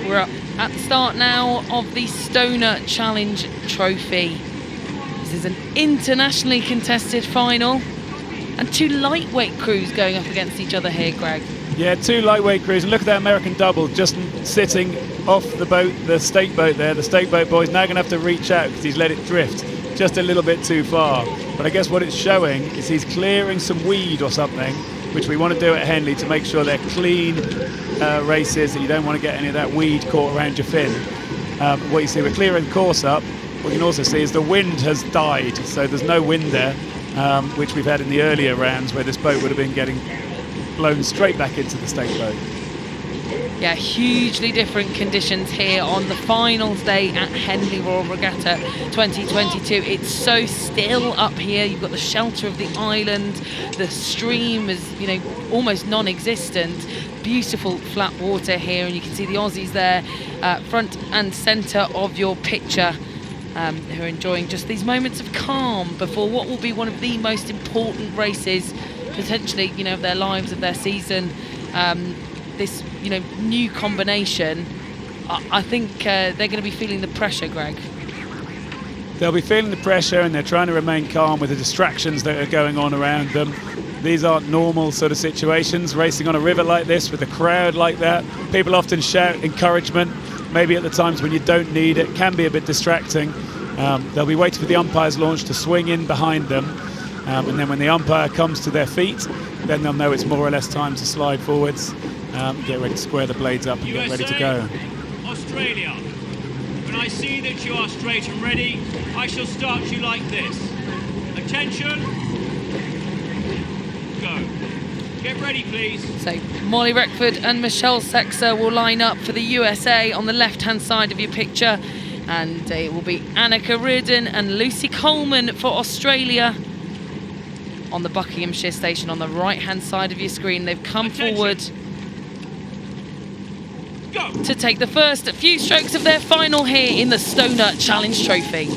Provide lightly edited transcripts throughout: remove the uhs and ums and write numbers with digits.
We're up at the start now of the Stonor Challenge Trophy. This is an internationally contested final, and two lightweight crews going up against each other here, Greg. Yeah, two lightweight crews, and look at that American double just sitting off the boat, the stake boat there. The stake boat boy's now going to have to reach out because he's let it drift just a little bit too far. But I guess what it's showing is he's clearing some weed or something, which we want to do at Henley to make sure they're clean races, that you don't want to get any of that weed caught around your fin. What you see, we're clearing the course up. What you can also see is the wind has died, so there's no wind there, which we've had in the earlier rounds where this boat would have been getting blown straight back into the stake boat. Yeah, hugely different conditions here on the finals day at Henley Royal Regatta 2022. It's so still up here. You've got the shelter of the island. The stream is, you know, almost non-existent. Beautiful flat water here, and you can see the Aussies there, front and centre of your picture, who are enjoying just these moments of calm before what will be one of the most important races, potentially, you know, of their lives, of their season. This, you know, new combination, I think they're going to be feeling the pressure, Greg. They'll be feeling the pressure, and they're trying to remain calm with the distractions that are going on around them. These aren't normal sort of situations, racing on a river like this with a crowd like that. People often shout encouragement, maybe at the times when you don't need it. Can be a bit distracting. They'll be waiting for the umpire's launch to swing in behind them, and then when the umpire comes to their feet, then they'll know it's more or less time to slide forwards. Get ready to square the blades up and get ready to go. Australia, when I see that you are straight and ready, I shall start you like this. Attention, go. Get ready, please. So Molly Reckford and Michelle Sechser will line up for the USA on the left-hand side of your picture, and it will be Annika Reardon and Lucy Coleman for Australia on the Buckinghamshire station on the right-hand side of your screen. They've come forward to take the first few strokes of their final here in the Stonor Challenge Trophy.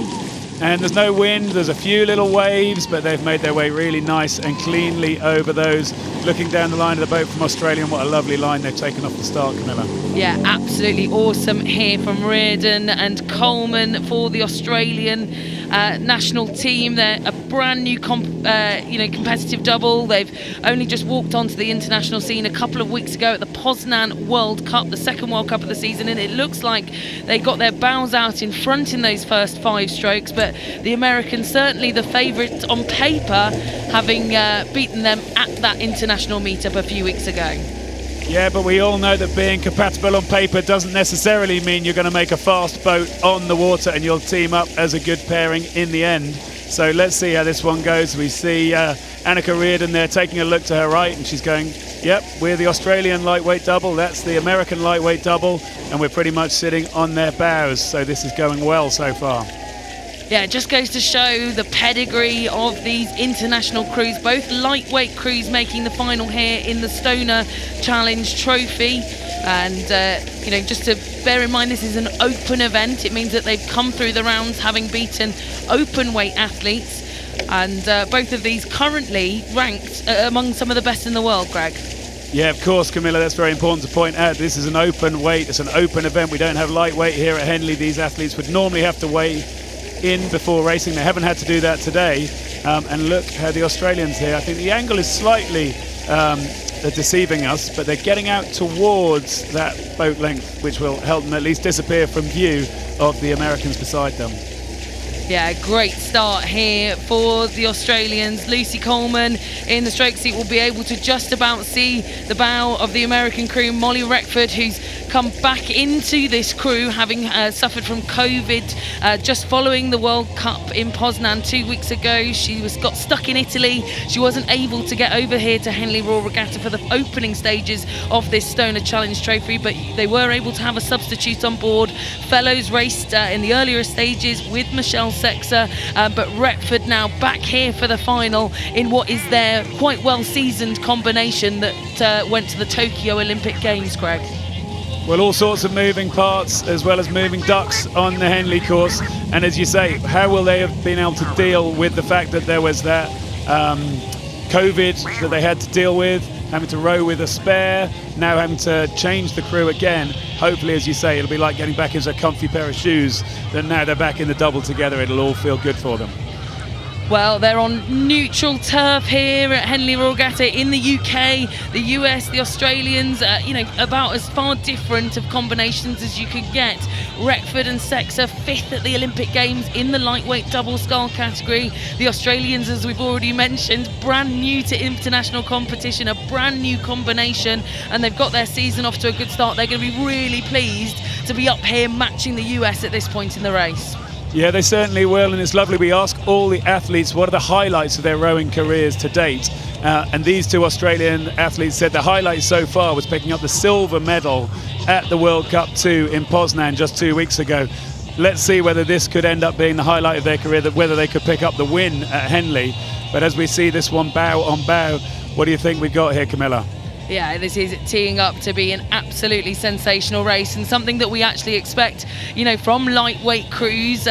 And there's no wind, there's a few little waves, but they've made their way really nice and cleanly over those. Looking down the line of the boat from Australia, and what a lovely line they've taken off the start, Camilla. Yeah, absolutely awesome here from Reardon and Coleman for the Australian national team. They're a brand new competitive double. They've only just walked onto the international scene a couple of weeks ago at the Poznan World Cup, the second World Cup of the season, and it looks like they got their bows out in front in those first 5 strokes, but the Americans certainly the favourites on paper, having beaten them at that international meetup a few weeks ago. Yeah, but we all know that being compatible on paper doesn't necessarily mean you're going to make a fast boat on the water and you'll team up as a good pairing in the end. So let's see how this one goes. We see Annika Reardon there taking a look to her right, and she's going, yep, we're the Australian lightweight double, that's the American lightweight double, and we're pretty much sitting on their bows. So this is going well so far. Yeah, it just goes to show the pedigree of these international crews, both lightweight crews making the final here in the Stonor Challenge Trophy. And, you know, just to bear in mind, this is an open event. It means that they've come through the rounds having beaten open weight athletes. And both of these currently ranked among some of the best in the world, Greg. Yeah, of course, Camilla, that's very important to point out. This is an open weight, it's an open event. We don't have lightweight here at Henley. These athletes would normally have to weigh in before racing. They haven't had to do that today. And look how the Australians here, I think the angle is slightly deceiving us, but they're getting out towards that boat length, which will help them at least disappear from view of the Americans beside them. Yeah, great start here for the Australians. Lucy Coleman in the stroke seat will be able to just about see the bow of the American crew. Molly Reckford, who's come back into this crew, having suffered from COVID just following the World Cup in Poznan 2 weeks ago. She got stuck in Italy. She wasn't able to get over here to Henley Royal Regatta for the opening stages of this Stonor Challenge Trophy, but they were able to have a substitute on board. Fellows raced in the earlier stages with Michelle Sechser, but Reckford now back here for the final in what is their quite well-seasoned combination that went to the Tokyo Olympic Games, Greg. Well, all sorts of moving parts as well as moving ducks on the Henley course. And as you say, how will they have been able to deal with the fact that there was that COVID that they had to deal with? having to row with a spare, now having to change the crew again. Hopefully, as you say, it'll be like getting back into a comfy pair of shoes. Then now they're back in the double together. It'll all feel good for them. Well, they're on neutral turf here at Henley Royal Regatta in the UK, the US, the Australians, about as far different of combinations as you could get. Reckford and Sechser, 5th at the Olympic Games in the lightweight double scull category. The Australians, as we've already mentioned, brand new to international competition, a brand new combination, and they've got their season off to a good start. They're going to be really pleased to be up here matching the US at this point in the race. Yeah, they certainly will, and it's lovely. We ask all the athletes what are the highlights of their rowing careers to date, and these two Australian athletes said the highlight so far was picking up the silver medal at the World Cup 2 in Poznan just 2 weeks ago. Let's see whether this could end up being the highlight of their career, whether they could pick up the win at Henley. But as we see this one bow on bow, what do you think we've got here, Camilla? Yeah, this is teeing up to be an absolutely sensational race, and something that we actually expect, from lightweight crews.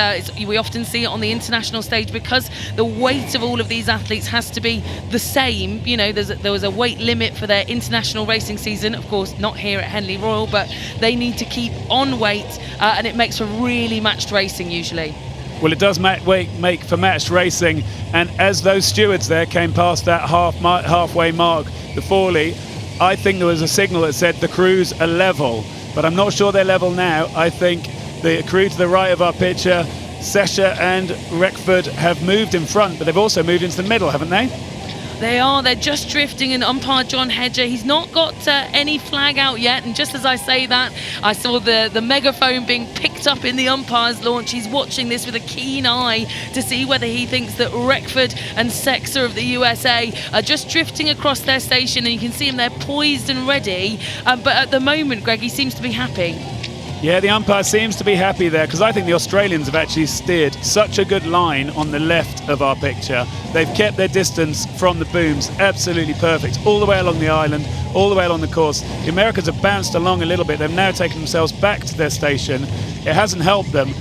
We often see it on the international stage because the weight of all of these athletes has to be the same. There was a weight limit for their international racing season, of course, not here at Henley Royal, but they need to keep on weight, and it makes for really matched racing usually. Well, it does make for matched racing, and as those stewards there came past that halfway mark, the Forley, I think there was a signal that said the crews are level, but I'm not sure they're level now. I think the crew to the right of our picture, Sechser and Reckford, have moved in front, but they've also moved into the middle, haven't they? They're just drifting, and umpire John Hedger, he's not got any flag out yet, and just as I say that, I saw the megaphone being picked up in the umpire's launch. He's watching this with a keen eye to see whether he thinks that Reckford and Sechser of the USA are just drifting across their station, and you can see him there poised and ready, but at the moment, Greg, he seems to be happy. Yeah, the umpire seems to be happy there, because I think the Australians have actually steered such a good line on the left of our picture. They've kept their distance from the booms absolutely perfect, all the way along the island, all the way along the course. The Americans have bounced along a little bit. They've now taken themselves back to their station. It hasn't helped them,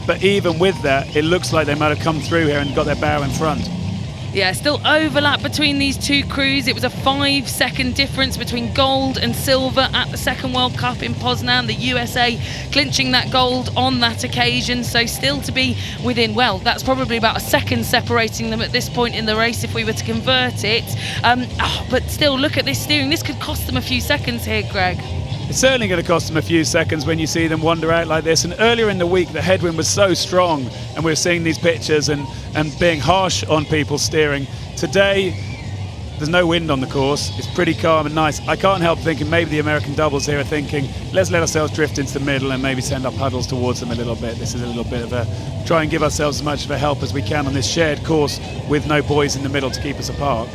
but even with that, it looks like they might have come through here and got their bow in front. Yeah, still overlap between these two crews. It was a 5-second difference between gold and silver at the second World Cup in Poznan. The USA clinching that gold on that occasion. So still to be within, well, that's probably about a second separating them at this point in the race if we were to convert it. But still, look at this steering. This could cost them a few seconds here, Greg. It's certainly going to cost them a few seconds when you see them wander out like this. And earlier in the week, the headwind was so strong, and we were seeing these pictures and being harsh on people steering. Today, there's no wind on the course. It's pretty calm and nice. I can't help thinking maybe the American doubles here are thinking, let's let ourselves drift into the middle and maybe send our puddles towards them a little bit. This is a little bit of a try and give ourselves as much of a help as we can on this shared course with no boys in the middle to keep us apart.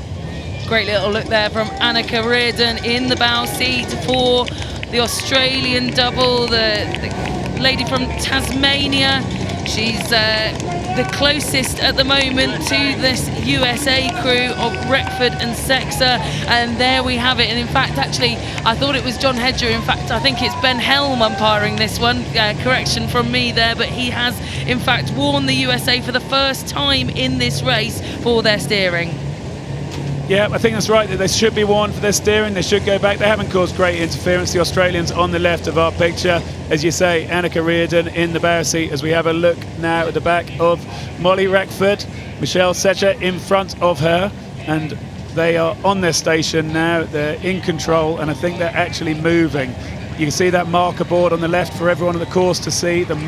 Great little look there from Annika Reardon in the bow seat for the Australian double, the lady from Tasmania. She's the closest at the moment to this USA crew of Reckford and Sechser, and there we have it. And in fact, actually, I thought it was John Hedger. In fact, I think it's Ben Helm umpiring this one. Correction from me there, but he has in fact warned the USA for the first time in this race for their steering. Yeah, I think that's right, that they should be warned for their steering. They should go back. They haven't caused great interference. The Australians on the left of our picture. As you say, Annika Reardon in the bow seat as we have a look now at the back of Molly Reckford. Michelle Sechser in front of her, and they are on their station now. They're in control, and I think they're actually moving. You can see that marker board on the left for everyone on the course to see, the 1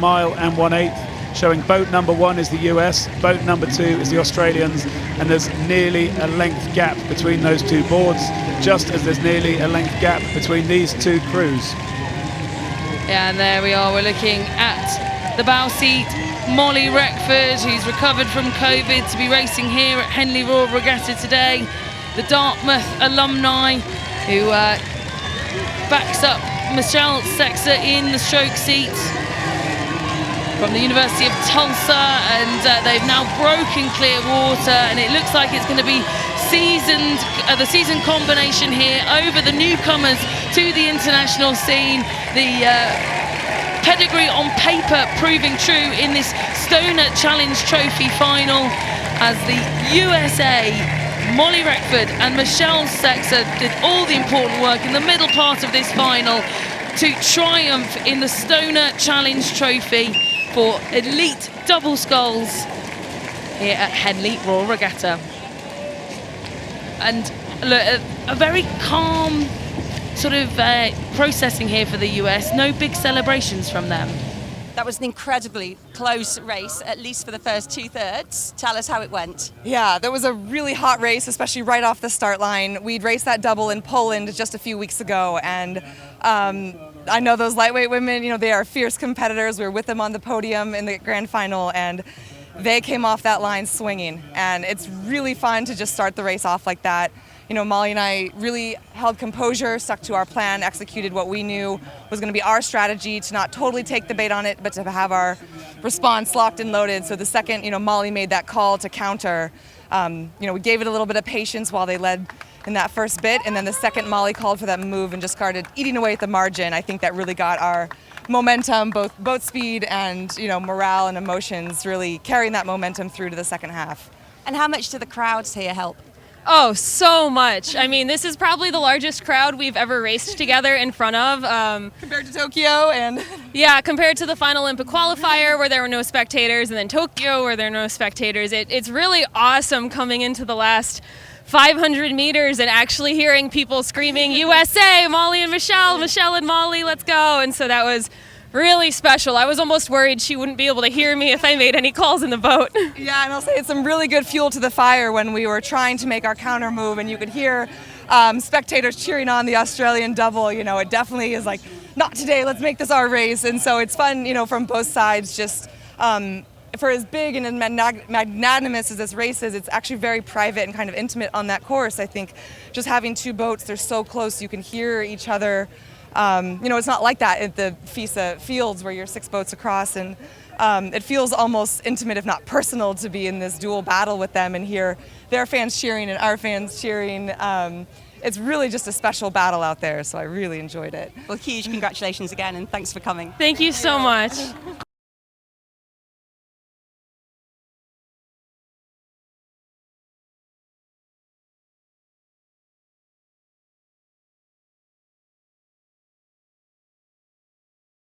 1/8. Showing boat number 1 is the US, boat number 2 is the Australians, and there's nearly a length gap between those two boards, just as there's nearly a length gap between these two crews. Yeah, and there we are, we're looking at the bow seat, Molly Reckford, who's recovered from COVID to be racing here at Henley Royal Regatta today, the Dartmouth alumni who backs up Michelle Sechser in the stroke seat from the University of Tulsa, and they've now broken clear water, and it looks like it's going to be the season combination here over the newcomers to the international scene. The pedigree on paper proving true in this Stonor Challenge Trophy final as the USA Molly Reckford and Michelle Sechser did all the important work in the middle part of this final to triumph in the Stonor Challenge Trophy for elite double sculls here at Henley Royal Regatta. And look, a very calm sort of processing here for the US. No big celebrations from them. That was an incredibly close race, at least for the first 2/3. Tell us how it went. Yeah, that was a really hot race, especially right off the start line. We'd raced that double in Poland just a few weeks ago, and I know those lightweight women, they are fierce competitors. We were with them on the podium in the grand final, and they came off that line swinging. And it's really fun to just start the race off like that. Molly and I really held composure, stuck to our plan, executed what we knew was going to be our strategy, to not totally take the bait on it, but to have our response locked and loaded. So the second, Molly made that call to counter, we gave it a little bit of patience while they led in that first bit, and then the second Molly called for that move and just started eating away at the margin. I think that really got our momentum, both speed and morale and emotions, really carrying that momentum through to the second half. And how much do the crowds here help? Oh, so much. I mean, this is probably the largest crowd we've ever raced together in front of. Compared to Tokyo and... Yeah, compared to the final Olympic qualifier where there were no spectators, and then Tokyo where there are no spectators. It's really awesome coming into the last 500 meters and actually hearing people screaming, USA, Molly and Michelle, Michelle and Molly, let's go. And so that was really special. I was almost worried she wouldn't be able to hear me if I made any calls in the boat. Yeah, and I'll say it's some really good fuel to the fire when we were trying to make our counter move, and you could hear spectators cheering on the Australian double. It definitely is like, not today, let's make this our race. And so it's fun, from both sides. Just for as big and magnanimous as this race is, it's actually very private and kind of intimate on that course. I think just having two boats, they're so close, you can hear each other. It's not like that at the FISA fields where you're 6 boats across, and it feels almost intimate, if not personal, to be in this dual battle with them and hear their fans cheering and our fans cheering. It's really just a special battle out there, so I really enjoyed it. Well, huge congratulations again, and thanks for coming. Thank you so much.